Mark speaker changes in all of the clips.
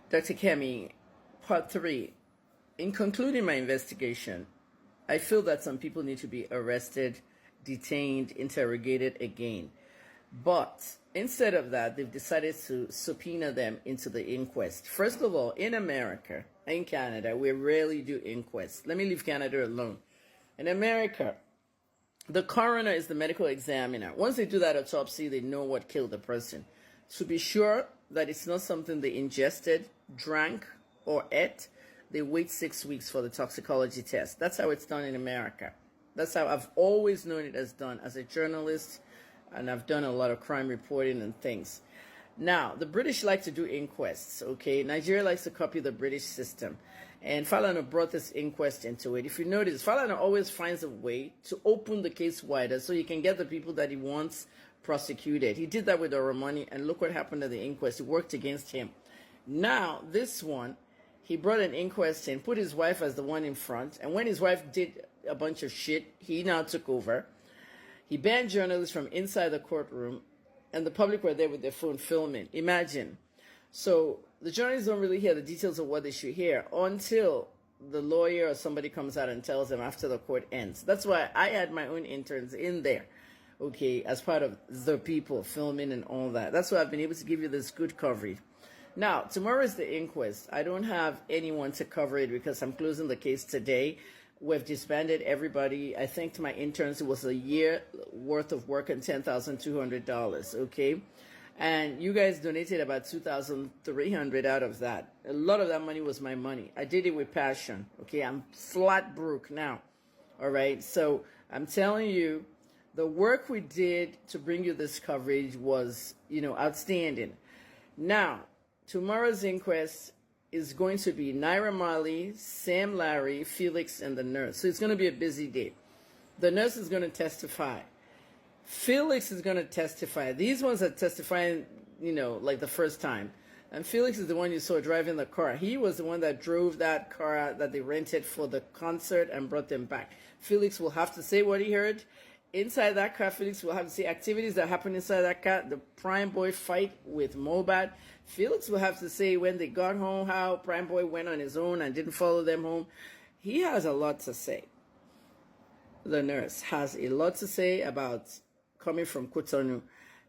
Speaker 1: Dr. Kemi, part 3. In concluding my investigation, I feel that some people need to be arrested, detained, interrogated again. But instead of that, they've decided to subpoena them into the inquest. First of all, in America, in Canada, we rarely do inquests. Let me leave Canada alone. In America, the coroner is the medical examiner. Once they do that autopsy, they know what killed the person. To be sure that it's not something they ingested, drank, or ate, they wait 6 weeks for the toxicology test. That's how it's done in America. That's how I've always known it as done as a journalist, and I've done a lot of crime reporting and things. Now, the British like to do inquests, okay? Nigeria likes to copy the British system. And Falana brought this inquest into it. If you notice, Falana always finds a way to open the case wider so he can get the people that he wants prosecuted. He did that with Oromoni, and look what happened at the inquest. It worked against him. Now, this one, he brought an inquest in, put his wife as the one in front, and when his wife did a bunch of shit, he now took over. He banned journalists from inside the courtroom, and the public were there with their phone filming. Imagine. So the journalists don't really hear the details of what they should hear until the lawyer or somebody comes out and tells them after the court ends. That's why I had my own interns in there, okay, as part of the people filming and all that. That's why I've been able to give you this good coverage. Now, tomorrow is the inquest. I don't have anyone to cover it because I'm closing the case today. We've disbanded everybody. I thanked my interns. It was a year worth of work and $10,200, okay? And you guys donated about $2,300 out of that. A lot of that money was my money. I did it with passion, okay? I'm flat broke now, all right? So I'm telling you, the work we did to bring you this coverage was, outstanding. Now, tomorrow's inquest is going to be Naira Marley, Sam Larry, Felix, and the nurse. So it's going to be a busy day. The nurse is going to testify. Felix is going to testify. These ones are testifying, like the first time. And Felix is the one you saw driving the car. He was the one that drove that car that they rented for the concert and brought them back. Felix will have to say what he heard. Inside that car, Felix will have to see activities that happen inside that car. The Prime Boy fight with Mobad. Felix will have to say when they got home, how Prime Boy went on his own and didn't follow them home. He has a lot to say. The nurse has a lot to say about coming from Cotonou.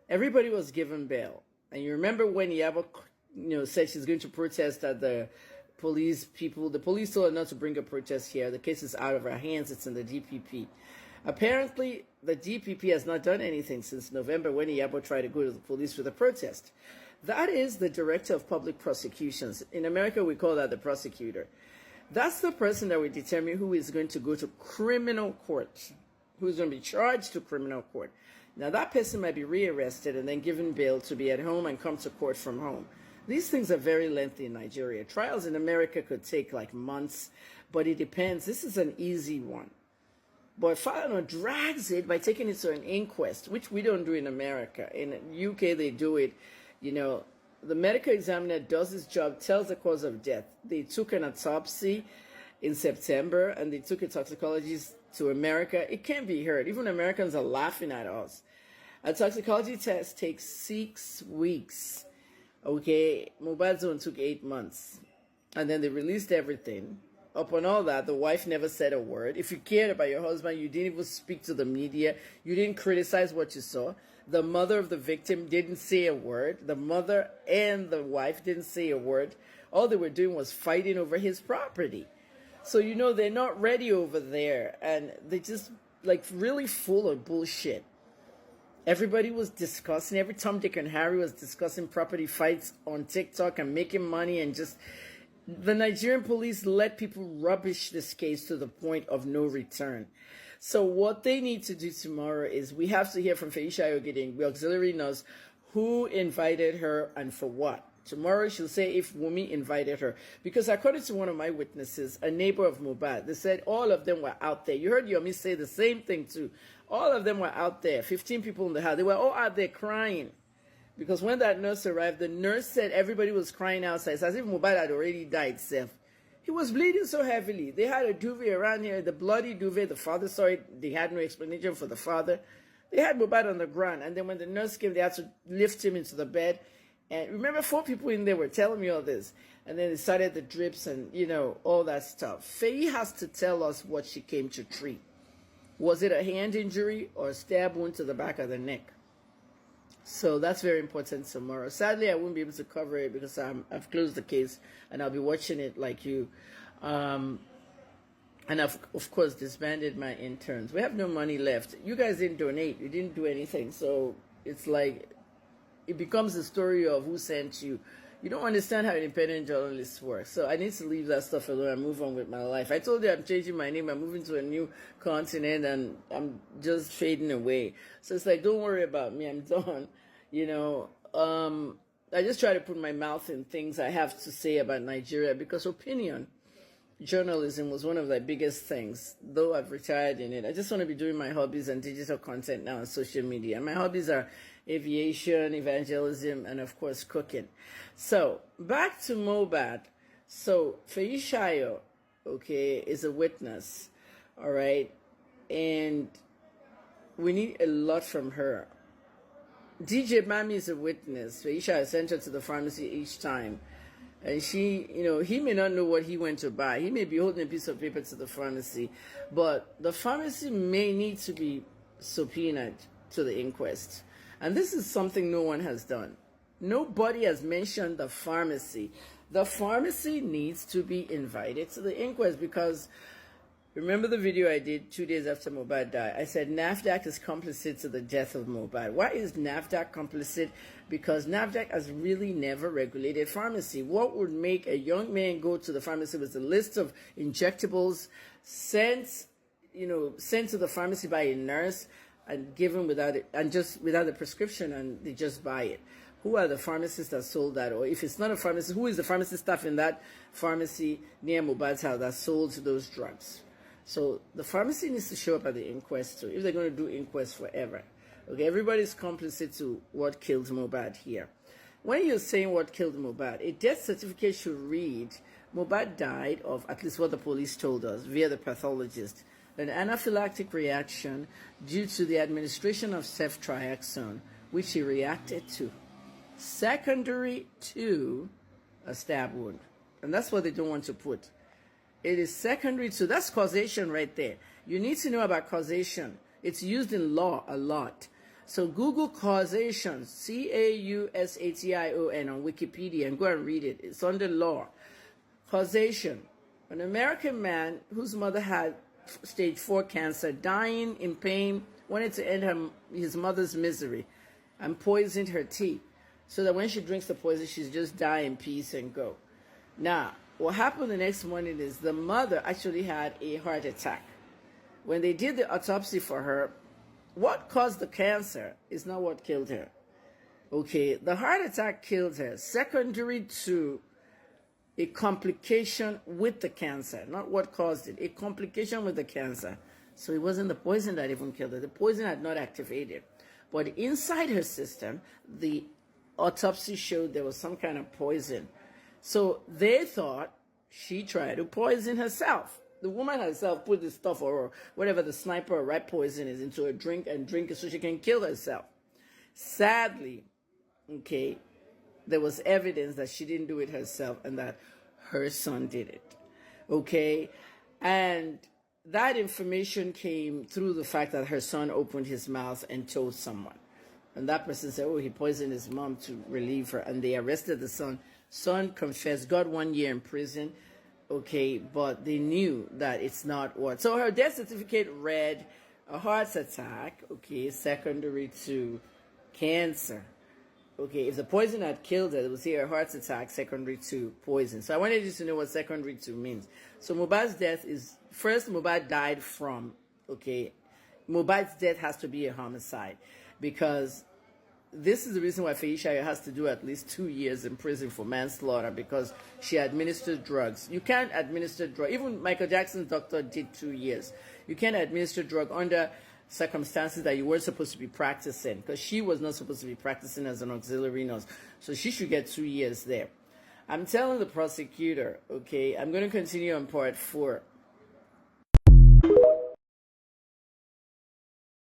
Speaker 1: Everybody was given bail. And you remember when Yabo, said she's going to protest at the police told her not to bring a protest here. The case is out of her hands. It's in the DPP. Apparently, the DPP has not done anything since November when Yabo tried to go to the police with a protest. That is the Director of Public Prosecutions. In America, we call that the prosecutor. That's the person that will determine who is going to go to criminal court, who is going to be charged to criminal court. Now, that person might be rearrested and then given bail to be at home and come to court from home. These things are very lengthy in Nigeria. Trials in America could take like months, but it depends. This is an easy one. But Falana drags it by taking it to an inquest, which we don't do in America. In UK, they do it. The medical examiner does his job, tells the cause of death. They took an autopsy in September, and they took a toxicology to America. It can't be heard. Even Americans are laughing at us. A toxicology test takes 6 weeks. Okay, Mobile Zone took 8 months. And then they released everything. Upon all that, the wife never said a word. If you cared about your husband, you didn't even speak to the media. You didn't criticize what you saw. The mother of the victim didn't say a word. The mother and the wife didn't say a word. All they were doing was fighting over his property. So, they're not ready over there. And they just, really full of bullshit. Everybody was discussing. Every Tom, Dick, and Harry was discussing property fights on TikTok and making money and just... The Nigerian police let people rubbish this case to the point of no return. So what they need to do tomorrow is we have to hear from Feisha Ayogide, the auxiliary nurse, who invited her and for what. Tomorrow she'll say if Wumi invited her. Because according to one of my witnesses, a neighbor of Mubad, they said all of them were out there. You heard Yomi say the same thing too. All of them were out there, 15 people in the house. They were all out there crying. Because when that nurse arrived, the nurse said everybody was crying outside. It's as if Mubad had already died, Seth. He was bleeding so heavily. They had a duvet around here, the bloody duvet. The father saw it. They had no explanation for the father. They had Mubad on the ground. And then when the nurse came, they had to lift him into the bed. And remember, 4 people in there were telling me all this. And then it started the drips and, all that stuff. Faye has to tell us what she came to treat. Was it a hand injury or a stab wound to the back of the neck? So that's very important tomorrow. Sadly, I won't be able to cover it because I've closed the case and I'll be watching it like you. And I've, of course, disbanded my interns. We have no money left. You guys didn't donate. You didn't do anything. So it's like it becomes a story of who sent you. You don't understand how independent journalists work. So I need to leave that stuff alone and move on with my life. I told you I'm changing my name. I'm moving to a new continent and I'm just fading away. So it's like, don't worry about me. I'm done. I just try to put my mouth in things I have to say about Nigeria because opinion journalism was one of the biggest things. Though I've retired in it, I just want to be doing my hobbies and digital content now on social media. My hobbies are aviation, evangelism, and of course cooking. So back to Mohbad. So Feishayo, is a witness, all right, and we need a lot from her. DJ Mami is a witness. Feisha sent her to the pharmacy each time. And she, he may not know what he went to buy. He may be holding a piece of paper to the pharmacy. But the pharmacy may need to be subpoenaed to the inquest. And this is something no one has done. Nobody has mentioned the pharmacy. The pharmacy needs to be invited to the inquest because remember the video I did 2 days after Mohbad died? I said NAFDAC is complicit to the death of Mohbad. Why is NAFDAC complicit? Because NAFDAC has really never regulated pharmacy. What would make a young man go to the pharmacy was a list of injectables sent to the pharmacy by a nurse and given without it, and just without the prescription, and they just buy it. Who are the pharmacists that sold that? Or if it's not a pharmacist, who is the pharmacy staff in that pharmacy near Mohbad's house that sold those drugs? So the pharmacy needs to show up at the inquest too, if they're going to do inquest forever. Okay, everybody's complicit to what killed Mohbad here. When you're saying what killed Mohbad, a death certificate should read, Mohbad died of, at least what the police told us, via the pathologist, an anaphylactic reaction due to the administration of ceftriaxone, which he reacted to, secondary to a stab wound. And that's what they don't want to put. It is secondary to, that's causation right there. You need to know about causation. It's used in law a lot. So Google causation, C-A-U-S-A-T-I-O-N on Wikipedia and go and read it. It's under law. Causation. An American man whose mother had stage 4 cancer, dying in pain, wanted to end his mother's misery and poisoned her tea so that when she drinks the poison, she's just die in peace and go. Now, what happened the next morning is the mother actually had a heart attack. When they did the autopsy for her, what caused the cancer is not what killed her. Okay, the heart attack killed her secondary to a complication with the cancer, not what caused it, a complication with the cancer. So it wasn't the poison that even killed her. The poison had not activated. But inside her system, the autopsy showed there was some kind of poison. So they thought she tried to poison herself. The woman herself put the stuff or whatever the sniper or rat poison is into a drink and drink it so she can kill herself. Sadly, okay, there was evidence that she didn't do it herself and that her son did it. Okay? And that information came through the fact that her son opened his mouth and told someone. And that person said, oh, he poisoned his mom to relieve her. And they arrested the son. Son confessed, got 1 year in prison. Okay, but they knew that it's not what. So her death certificate read a heart attack, okay, secondary to cancer. Okay, if the poison had killed her, it would say a heart attack secondary to poison. So I wanted you to know what secondary to means. So Mohbad's death is, first Mohbad died from, okay, Mohbad's death has to be a homicide because this is the reason why Feisha has to do at least 2 years in prison for manslaughter because she administered drugs. You can't administer drug. Even Michael Jackson's doctor did 2 years. You can't administer drug under circumstances that you weren't supposed to be practicing because she was not supposed to be practicing as an auxiliary nurse. So she should get 2 years there. I'm telling the prosecutor, okay, I'm going to continue on part 4.